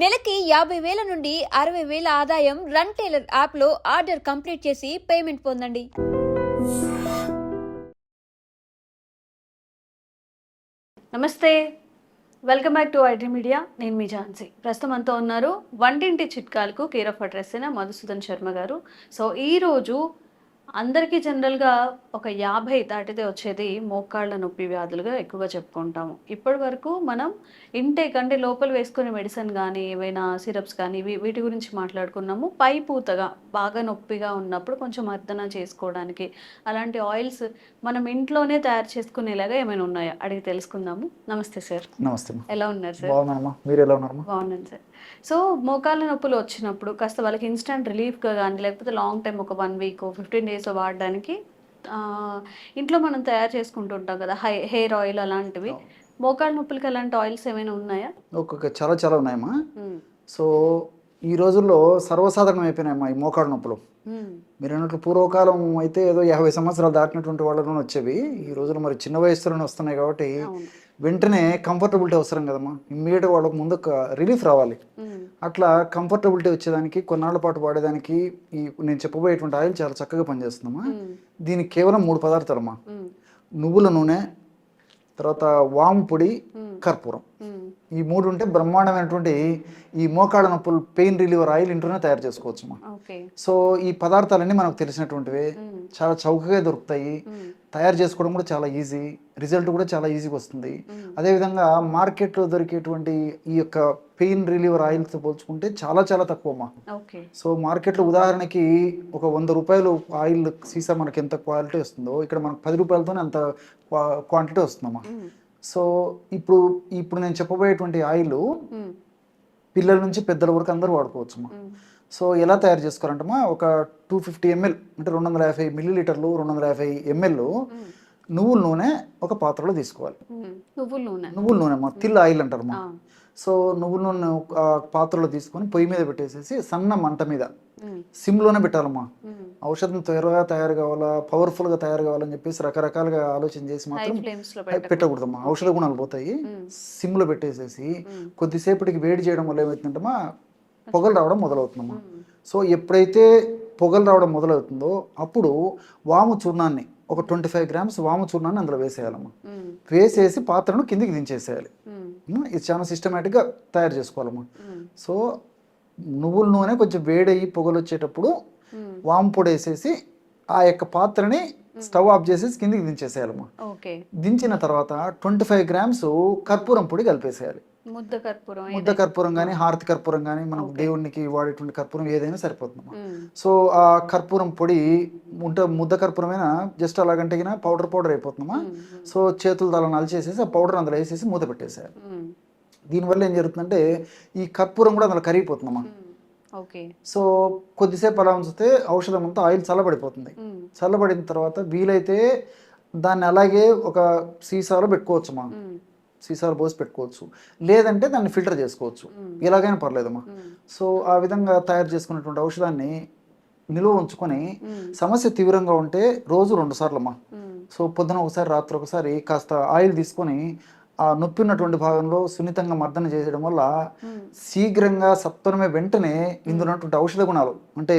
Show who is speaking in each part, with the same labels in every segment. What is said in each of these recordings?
Speaker 1: నెలకి 50,000 నుండి 60,000 ఆదాయం రన్ టైలర్ యాప్లో ఆర్డర్ కంప్లీట్ చేసి పేమెంట్ పొందండి.
Speaker 2: నమస్తే, welcome back to IT media. నేను మీ ఝాన్సీ. ప్రస్తుతం అంతా ఉన్నారు వంటింటి చిట్కాలకు కేర్ ఆఫ్ అడ్రస్ అయిన మధుసూదన్ శర్మ గారు. సో ఈరోజు అందరికీ జనరల్గా ఒక 50 దాటితే వచ్చేది మోకాళ్ళ నొప్పి వ్యాధులుగా ఎక్కువగా చెప్పుకుంటాము. ఇప్పటి వరకు మనం ఇంటేక్ అంటే లోపల వేసుకునే మెడిసిన్ కానీ ఏవైనా సిరప్స్ కానీ వీటి గురించి మాట్లాడుకున్నాము. పై పూతగా బాగా నొప్పిగా ఉన్నప్పుడు కొంచెం మర్దన చేసుకోవడానికి అలాంటి ఆయిల్స్ మనం ఇంట్లోనే తయారు చేసుకునేలాగా ఏమైనా ఉన్నాయా అడిగి తెలుసుకుందాము. నమస్తే సార్.
Speaker 3: నమస్తే.
Speaker 2: ఎలా ఉన్నారు సార్?
Speaker 3: బాగున్నానమ్మా, మీరు ఎలా ఉన్నారమ్మా?
Speaker 2: బాగున్నాను సార్. సో మోకాళ్ళ నొప్పులు వచ్చినప్పుడు కాస్త వాళ్ళకి ఇన్స్టెంట్ రిలీఫ్గా కానీ లేకపోతే లాంగ్ టైం ఒక 1 వీక్ 15 డేస్ వాడడానికి ఇంట్లో మనం తయారు చేసుకుంటుంటాం కదా హెయిర్ ఆయిల్ అలాంటివి. మోకాళ్ళ నొప్పులకి అలాంటి ఆయిల్స్ ఏమైనా ఉన్నాయా?
Speaker 3: చాలా చాలా ఉన్నాయమ్మా. సో ఈ రోజుల్లో సర్వసాధారణం అయిపోయినాయమ్మా ఈ మోకాళ్ళ నొప్పులు. మీరు అన్నట్లు పూర్వకాలం అయితే ఏదో 50 సంవత్సరాలు దాటినటువంటి వాళ్ళలోనే వచ్చేవి. ఈ రోజుల్లో మరి చిన్న వయసులోనే వస్తున్నాయి కాబట్టి వెంటనే కంఫర్టబిలిటీ అవసరం కదమ్మా. ఇమ్మీడియట్గా వాళ్ళకు ముందు రిలీఫ్ రావాలి. అట్లా కంఫర్టబిలిటీ వచ్చేదానికి కొన్నాళ్ళ పాటు వాడేదానికి ఈ నేను చెప్పబోయేటువంటి ఆయిల్ చాలా చక్కగా పనిచేస్తుందమ్మా. దీనికి కేవలం 3 పదార్థాలమ్మా. నువ్వుల నూనె, తర్వాత వాము పొడి, కర్పూరం. ఈ 3 ఉంటే బ్రహ్మాండమైనటువంటి ఈ మోకాళ్ళ నొప్పులు పెయిన్ రిలీవర్ ఆయిల్ ఇంట్లోనే తయారు చేసుకోవచ్చమ్మా. సో ఈ పదార్థాలన్నీ మనకు తెలిసినటువంటివి, చాలా చౌకగా దొరుకుతాయి. తయారు చేసుకోవడం కూడా చాలా ఈజీ, రిజల్ట్ కూడా చాలా ఈజీగా వస్తుంది. అదేవిధంగా మార్కెట్లో దొరికేటువంటి ఈ యొక్క పెయిన్ రిలీవర్ ఆయిల్తో పోల్చుకుంటే చాలా చాలా తక్కువమ్మా. సో మార్కెట్లో ఉదాహరణకి ఒక 100 రూపాయలు ఆయిల్ సీసా మనకి ఎంత క్వాలిటీ వస్తుందో ఇక్కడ మనకు 10 రూపాయలతోనే అంత క్వాంటిటీ వస్తుందమ్మా. సో ఇప్పుడు నేను చెప్పబోయేటువంటి ఆయిల్ పిల్లల నుంచి పెద్దల వరకు అందరూ వాడుకోవచ్చమ్మా. సో ఎలా తయారు చేసుకోవాలంటమ్మా, ఒక 250 ml అంటే 250 మిల్లీలీటర్లు 250 ml నువ్వుల నూనె ఒక పాత్రలో తీసుకోవాలి. నువ్వుల నూనె అమ్మా, తిల్ ఆయిల్ అంటారమ్మా. సో నువ్వుల నూనె పాత్రలో తీసుకొని పొయ్యి మీద పెట్టేసేసి సన్న మంట మీద సిమ్లోనే పెట్టాలమ్మా. ఔషధం త్వరగా తయారు కావాలా, పవర్ఫుల్గా తయారు కావాలని చెప్పేసి రకరకాలుగా ఆలోచన చేసి మాత్రం పెట్టకూడదమ్మా. ఔషధ గుణాలు పోతాయి. సిమ్లో పెట్టేసేసి కొద్దిసేపటికి వేడి చేయడం వల్ల ఏమవుతుందంటమ్మా, పొగలు రావడం మొదలవుతుందమ్మా. సో ఎప్పుడైతే పొగలు రావడం మొదలవుతుందో అప్పుడు వాము చూర్ణాన్ని ఒక 25 గ్రామ్స్ వాము చూర్ణాన్ని అందులో వేసేయాలమ్మా. వేసేసి పాత్రను కిందికి దించేసేయాలి. ఇది చాలా సిస్టమేటిక్గా తయారు చేసుకోవాలమ్మా. సో నువ్వుల నూనె కొంచెం వేడయ్యి పొగలు వచ్చేటప్పుడు వాము పొడి వేసేసి ఆ యొక్క పాత్రని స్టవ్ ఆఫ్ చేసేసి కిందికి దించేసేయాలమ్మా. దించిన తర్వాత 25 గ్రామ్స్ కర్పూరం పొడి కలిపేసేయాలి. ముద్ద కర్పూరం కానీ హారతి కర్పూరం కానీ మనం దేవునికి వాడేటువంటి కర్పూరం ఏదైనా సరిపోతుందమ్మా. సో ఆ కర్పూరం పొడి ముద్ద కర్పూరమైనా జస్ట్ అలాగంటే పౌడర్ అయిపోతుందమ్మా. సో చేతులు అలా నలిచేసేసి ఆ పౌడర్ అందులో వేసేసి మూత పెట్టేసేయాలి. దీనివల్ల ఏం జరుగుతుందంటే ఈ కర్పూరం కూడా అందులో కరిగిపోతుందమ్మా. సో కొద్దిసేపు అలా ఉంచితే ఔషధం అంతా ఆయిల్ చల్లబడిపోతుంది. చల్లబడిన తర్వాత వీలైతే దాన్ని అలాగే ఒక సీసాలో పెట్టుకోవచ్చమ్మా. సీసాలు పోసి పెట్టుకోవచ్చు, లేదంటే దాన్ని ఫిల్టర్ చేసుకోవచ్చు. ఎలాగైనా పర్లేదమ్మా. సో ఆ విధంగా తయారు చేసుకున్నటువంటి ఔషధాన్ని నిలువ ఉంచుకొని సమస్య తీవ్రంగా ఉంటే రోజు 2 సార్లమ్మా. సో పొద్దున ఒకసారి రాత్రి ఒకసారి కాస్త ఆయిల్ తీసుకొని ఆ నొప్పి ఉన్నటువంటి భాగంలో సున్నితంగా మర్దన చేయడం వల్ల శీఘ్రంగా సత్వరమే వెంటనే ఇందులో ఉన్నటువంటి ఔషధ గుణాలు అంటే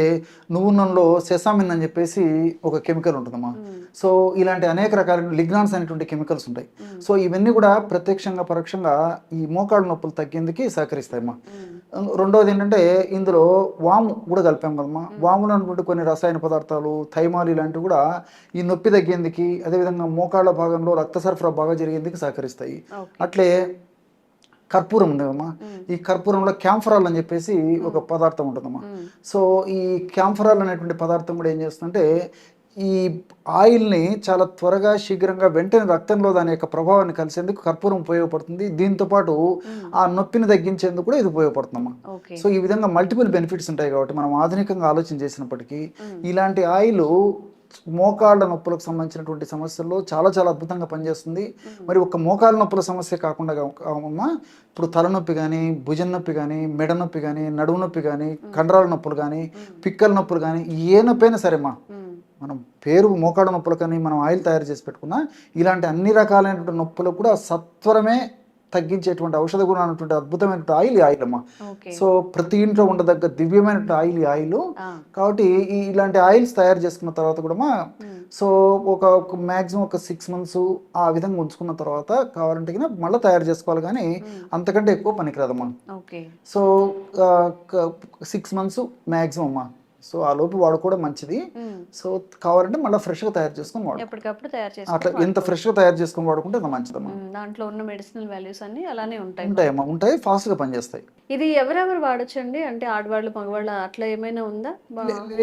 Speaker 3: నువ్వు నూనెలో సెసామిన్ అని చెప్పేసి ఒక కెమికల్ ఉంటుందమ్మా. సో ఇలాంటి అనేక రకాల లిగ్నాన్స్ అనేటువంటి కెమికల్స్ ఉంటాయి. సో ఇవన్నీ కూడా ప్రత్యక్షంగా పరోక్షంగా ఈ మోకాళ్ళ నొప్పులు తగ్గేందుకు సహకరిస్తాయమ్మా. రెండవది ఏంటంటే ఇందులో వాము కూడా కలిపాం కదమ్మా. వాములో ఉన్నటువంటి కొన్ని రసాయన పదార్థాలు, థైమాల్ ఇలాంటివి కూడా ఈ నొప్పి తగ్గేందుకు, అదేవిధంగా మోకాళ్ళ భాగంలో రక్త సరఫరా బాగా జరిగేందుకు సహకరిస్తాయి. అట్లే కర్పూరం ఉండేదమ్మా. ఈ కర్పూరంలో క్యాంఫరాల్ అని చెప్పేసి ఒక పదార్థం ఉంటుందమ్మా. సో ఈ క్యాంఫరాల్ అనేటువంటి పదార్థం కూడా ఏం చేస్తుందంటే ఈ ఆయిల్ని చాలా త్వరగా శీఘ్రంగా వెంటనే రక్తంలో దాని యొక్క ప్రభావాన్ని కలిసేందుకు కర్పూరం ఉపయోగపడుతుంది. దీంతో పాటు ఆ నొప్పిని తగ్గించేందుకు కూడా ఇది ఉపయోగపడుతుందమ్మా. సో ఈ విధంగా మల్టిపుల్ బెనిఫిట్స్ ఉంటాయి కాబట్టి మనం ఆధునికంగా ఆలోచన చేసినప్పటికీ ఇలాంటి ఆయిల్ మోకాళ్ళ నొప్పులకు సంబంధించినటువంటి సమస్యల్లో చాలా చాలా అద్భుతంగా పనిచేస్తుంది. మరి ఒక మోకాళ్ళ నొప్పుల సమస్య కాకుండా ఇప్పుడు తలనొప్పి కానీ, భుజం నొప్పి కానీ, మెడ నొప్పి కానీ, నడుము నొప్పి కానీ, కండరాల నొప్పులు కానీ, పిక్కల నొప్పులు కానీ, ఏ నొప్పి అయినా సరేమ్మా, మనం పేరు మోకాళ్ళ నొప్పులు కానీ మనం ఆయిల్ తయారు చేసి పెట్టుకున్నా ఇలాంటి అన్ని రకాలైనటువంటి నొప్పులకు కూడా సత్వరమే తగ్గించేటువంటి ఔషధ గుణం అనేటువంటి అద్భుతమైన ఆయిల్ ఈ ఆయిల్ అమ్మా.
Speaker 2: ఓకే.
Speaker 3: సో ప్రతి ఇంట్లో ఉండదగ్గ దివ్యమైన ఆయిల్ ఈ ఆయిల్. కాబట్టి ఇలాంటి ఆయిల్స్ తయారు చేసుకున్న తర్వాత కూడా సో ఒక మ్యాక్సిమం ఒక 6 months ఆ విధంగా ఉంచుకున్న తర్వాత కావాలంటే మళ్ళీ తయారు చేసుకోవాలి, కానీ అంతకంటే ఎక్కువ పనికిరాదమ్మా.
Speaker 2: ఓకే.
Speaker 3: సో 6 months మ్యాక్సిమం అమ్మా. సో ఆ లోపు వాడుకోవడం మంచిది. సో కావాలంటే మళ్ళీ ఫ్రెష్గా తయారు చేసుకొని వాడు,
Speaker 2: ఎప్పటికప్పుడు తయారు
Speaker 3: అట్లా
Speaker 2: చేసుకుంటే
Speaker 3: ఎంత ఫ్రెష్గా తయారు చేసుకొని వాడుకుంటే అంత మంచిదమ్మా.
Speaker 2: దాంట్లో ఉన్న మెడిసినల్ వాల్యూస్ అన్ని అలానే ఉంటాయి.
Speaker 3: ఉంటాయమ్మా, ఉంటాయి, ఫాస్ట్గా పనిచేస్తాయి.
Speaker 2: ఇది ఎవరెవరు వాడొచ్చండి? అంటే ఆడవాళ్ళు మగవాళ్ళు అట్లా ఏమైనా ఉందా?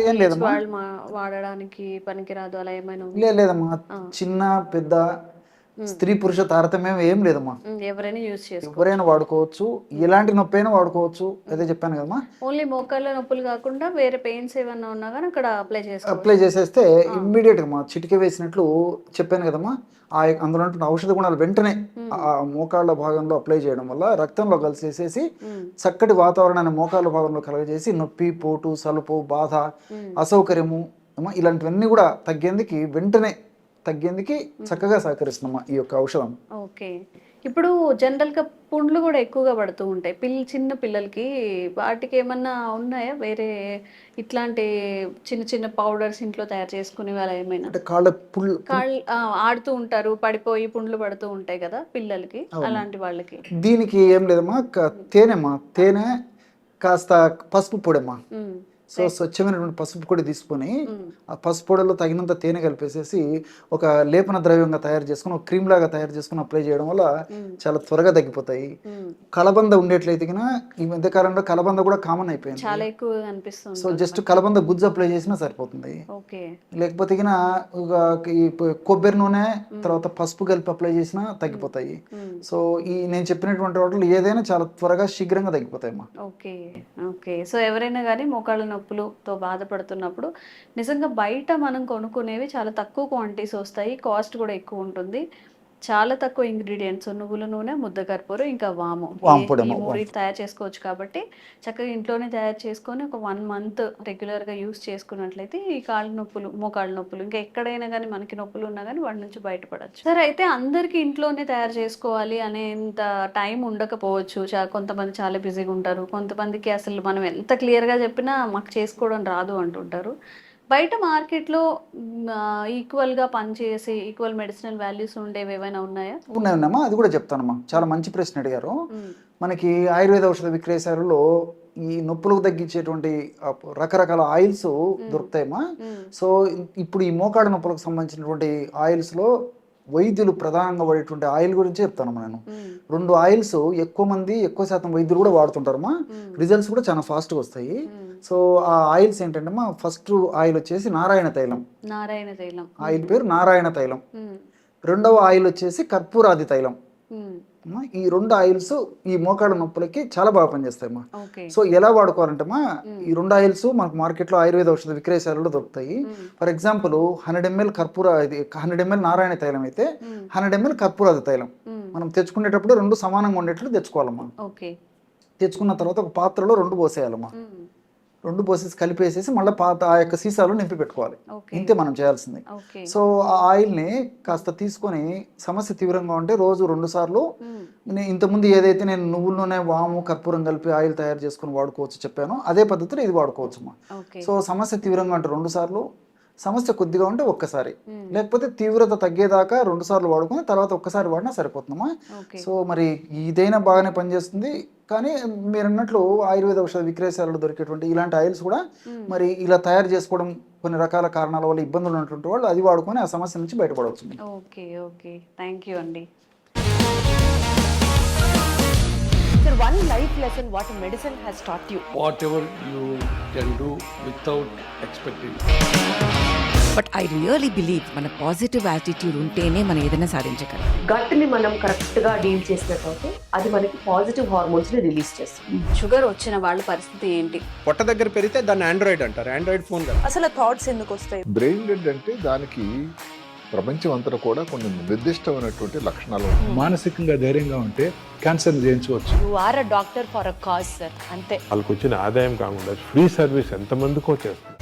Speaker 3: ఏం లేదమ్మా,
Speaker 2: వాళ్ళు వాడడానికి పనికిరాదు అలా ఏమైనా ఉందా?
Speaker 3: లేదమ్మా. చిన్న పెద్ద స్త్రీ పురుష తారతమ్యం ఏం లేదమ్మా,
Speaker 2: ఎవరైనా యూజ్ చేసుకో,
Speaker 3: ఎవరైనా వాడుకోవచ్చు, ఎలాంటి నొప్పి అయినా వాడుకోవచ్చు. అదే చెప్పాను కదమ్మా.
Speaker 2: ఓన్లీ మోకాళ్ళ నొప్పులు కాకుండా వేరే పెయిన్స్ ఏమన్నా ఉన్నా కానీ అక్కడ
Speaker 3: అప్లై చేసేస్తే ఇమ్మీడియట్ గా చిటిక వేసినట్లు చెప్పాను కదమ్మా. అందులో ఔషధ గుణాలు వెంటనే ఆ మోకాళ్ళ భాగంలో అప్లై చేయడం వల్ల రక్తంలో కలిసేసేసి చక్కటి వాతావరణాన్ని మోకాళ్ళ భాగంలో కలగజేసి నొప్పి, పోటు, సలుపు, బాధ, అసౌకర్యము ఇలాంటివన్నీ కూడా తగ్గేందుకు చక్కగా సహకరిస్తున్నామా ఈ యొక్క ఔషధం.
Speaker 2: ఓకే. ఇప్పుడు జనరల్గా పుండ్లు కూడా ఎక్కువగా పడుతూ ఉంటాయి చిన్న పిల్లలకి, వాటికి ఏమన్నా ఉన్నాయా వేరే ఇట్లాంటి చిన్న చిన్న పౌడర్స్ ఇంట్లో తయారు చేసుకునే వాళ్ళ ఏమైనా?
Speaker 3: అంటే
Speaker 2: కాళ్ళు ఆడుతూ ఉంటారు, పడిపోయి పుండ్లు పడుతూ ఉంటాయి కదా పిల్లలకి, అలాంటి వాళ్ళకి
Speaker 3: దీనికి ఏం లేదమ్మా. తేనె కాస్త పసుపు పొడమ్మా. సో స్వచ్ఛమైనటువంటి పసుపు పొడి తీసుకొని ఆ పసుపు పొడిలో తగినంత తేనె కలిపేసేసి ఒక లేపన ద్రవ్యంగా తయారు చేసుకుని ఒక క్రీమ్ లాగా తయారు చేసుకుని అప్లై చేయడం వల్ల చాలా త్వరగా తగ్గిపోతాయి. కలబంద ఉండేట్లయితే ఈ మధ్య కాలంలో కలబంద కూడా కామన్ అయిపోయింది,
Speaker 2: చాలా ఎక్కువ అనిపిస్తుంది.
Speaker 3: సో జస్ట్ కలబంద గుజ్జు అప్లై చేసినా సరిపోతుంది. లేకపోతే కొబ్బరి నూనె తర్వాత పసుపు కలిపి అప్లై చేసినా తగ్గిపోతాయి. సో నేను చెప్పినటువంటి వాటిలో ఏదైనా చాలా త్వరగా శీఘ్రంగా తగ్గిపోతాయి అమ్మా.
Speaker 2: ఓకే. ఓకే. సో ఎవరైనా కానీ మోకాళ్ళ నొప్పులతో బాధపడుతున్నప్పుడు నిజంగా బయట మనం కొనుక్కునేవి చాలా తక్కువ క్వాంటిటీస్ వస్తాయి, కాస్ట్ కూడా ఎక్కువ ఉంటుంది. చాలా తక్కువ ఇంగ్రీడియంట్స్, నువ్వుల నూనె, ముద్ద కర్పూరం, ఇంకా వాము, ఈ మూడు తయారు చేసుకోవచ్చు. కాబట్టి చక్కగా ఇంట్లోనే తయారు చేసుకొని ఒక 1 month రెగ్యులర్గా యూస్ చేసుకున్నట్లయితే ఈ కాళ్ళ నొప్పులు, మోకాళ్ళ నొప్పులు, ఇంకా ఎక్కడైనా కానీ మనకి నొప్పులు ఉన్నా కానీ వాటి నుంచి బయటపడచ్చు. సరే, అయితే అందరికీ ఇంట్లోనే తయారు చేసుకోవాలి అనేంత టైం ఉండకపోవచ్చు. కొంతమంది చాలా బిజీగా ఉంటారు, కొంతమందికి అసలు మనం ఎంత క్లియర్గా చెప్పినా మాకు చేసుకోవడం రాదు అంటుంటారు. బయట మార్కెట్లో ఈక్వల్గా పనిచేసి ఈక్వల్ మెడిసినల్ వాల్యూస్ ఉండేవి ఏమైనా ఉన్నాయా?
Speaker 3: ఉన్నాయమ్మా, అది కూడా చెప్తానమ్మా. చాలా మంచి ప్రశ్న అడిగారు. మనకి ఆయుర్వేద ఔషధ విక్రయశాలలో ఈ నొప్పులకు తగ్గించేటువంటి రకరకాల ఆయిల్స్ దొరుకుతాయమ్మా. సో ఇప్పుడు ఈ మోకాళ్ళ నొప్పులకు సంబంధించినటువంటి ఆయిల్స్లో వైద్యులు ప్రధానంగా వాడేటువంటి ఆయిల్ గురించి చెప్తానమ్మా నేను. 2 ఆయిల్స్ ఎక్కువ శాతం వైద్యులు కూడా వాడుతుంటారమ్మా. రిజల్ట్స్ కూడా చాలా ఫాస్ట్గా వస్తాయి. సో ఆ ఆయిల్స్ ఏంటంటే ఫస్ట్ ఆయిల్ వచ్చేసి నారాయణ తైలం ఆయిల్ పేరు నారాయణ తైలం. రెండవ ఆయిల్ వచ్చేసి కర్పూరాది తైలం. ఈ 2 ఆయిల్స్ ఈ మోకాళ్ళ నొప్పులకి చాలా బాగా పనిచేస్తాయమ్మా. సో ఎలా వాడుకోవాలంటేమా, ఈ 2 ఆయిల్స్ మనకు మార్కెట్లో ఆయుర్వేద ఔషధ విక్రయశాలలో దొరుకుతాయి. For example 100 ml 100 ml Narayana తైలం అయితే 100 ml కర్పూరాది తైలం మనం తెచ్చుకునేటప్పుడు 2 సమానంగా ఉండేట్లు తెచ్చుకోవాలమ్మా. తెచ్చుకున్న తర్వాత ఒక పాత్రలో 2 పోసేయాలమ్మా. 2 పోసేసి కలిపేసేసి మళ్ళీ ఆ యొక్క సీసాలో నింపి పెట్టుకోవాలి. ఇంతే మనం చేయాల్సింది. సో ఆ ఆయిల్ని కాస్త తీసుకొని సమస్య తీవ్రంగా ఉంటే రోజు 2 సార్లు, ఇంతకుముందు ఏదైతే నేను నువ్వుల నూనె, వాము, కర్పూరం కలిపి ఆయిల్ తయారు చేసుకుని వాడుకోవచ్చు చెప్పానో అదే పద్ధతిలో ఇది వాడుకోవచ్చు అమ్మా. సో సమస్య తీవ్రంగా ఉంటే 2 సార్లు, సమస్య కొద్దిగా ఉంటే ఒక్కసారి, లేకపోతే తీవ్రత తగ్గేదాకా 2 సార్లు వాడుకొని తర్వాత ఒక్కసారి వాడినా సరిపోతుందమ్మా. సో మరి ఇదైనా బాగానే పనిచేస్తుంది. కానీ మీరు అన్నట్లు ఆయుర్వేద ఔషధ విక్రయశాలలో దొరికేటువంటి ఇలాంటి ఆయిల్స్ కూడా మరి ఇలా తయారు చేసుకోవడం కొన్ని రకాల కారణాల వల్ల ఇబ్బందులు ఉన్నటువంటి వాళ్ళు అది వాడుకొని ఆ సమస్య నుంచి బయటపడవచ్చు.
Speaker 2: ఓకే. థ్యాంక్ యూ అండి.
Speaker 4: Sir, one life lesson what medicine has taught you.
Speaker 5: Whatever you can do without expecting.
Speaker 6: But I really believe మన పాజిటివ్ యాటిట్యూడ్ ఉంటేనే మనం ఏదైనా సాధించగలం.
Speaker 4: గట్ ని మనం కరెక్ట్ గా డీల్ చేసినట్లయితే అది మనకి పాజిటివ్ హార్మోన్స్ ని రిలీజ్ చేస్తుంది.
Speaker 2: షుగర్ వచ్చిన వాళ్ళ పరిస్థితి ఏంటి?
Speaker 7: పొట్ట దగ్గర పెరిగితే దాన్ని ఆండ్రాయిడ్ అంటారు, ఆండ్రాయిడ్ ఫోన్ కదా.
Speaker 4: అసలు థాట్స్ ఎందుకు వస్తాయి?
Speaker 8: బ్రెయిన్ డెడ్ అంటే దానికి ప్రపంచం అంతా కూడా కొన్ని నిర్దిష్టమైనటువంటి లక్షణాలు ఉంటాయి.
Speaker 9: మానసికంగా ధైర్యంగా ఉంటే క్యాన్సర్ జయించవచ్చు.
Speaker 4: You are a doctor for a cause sir, అంతే.
Speaker 10: వాళ్ళకి వచ్చిన ఆదాయం కాకుండా ఫ్రీ సర్వీస్ ఎంతమందికో చేస్తుంది.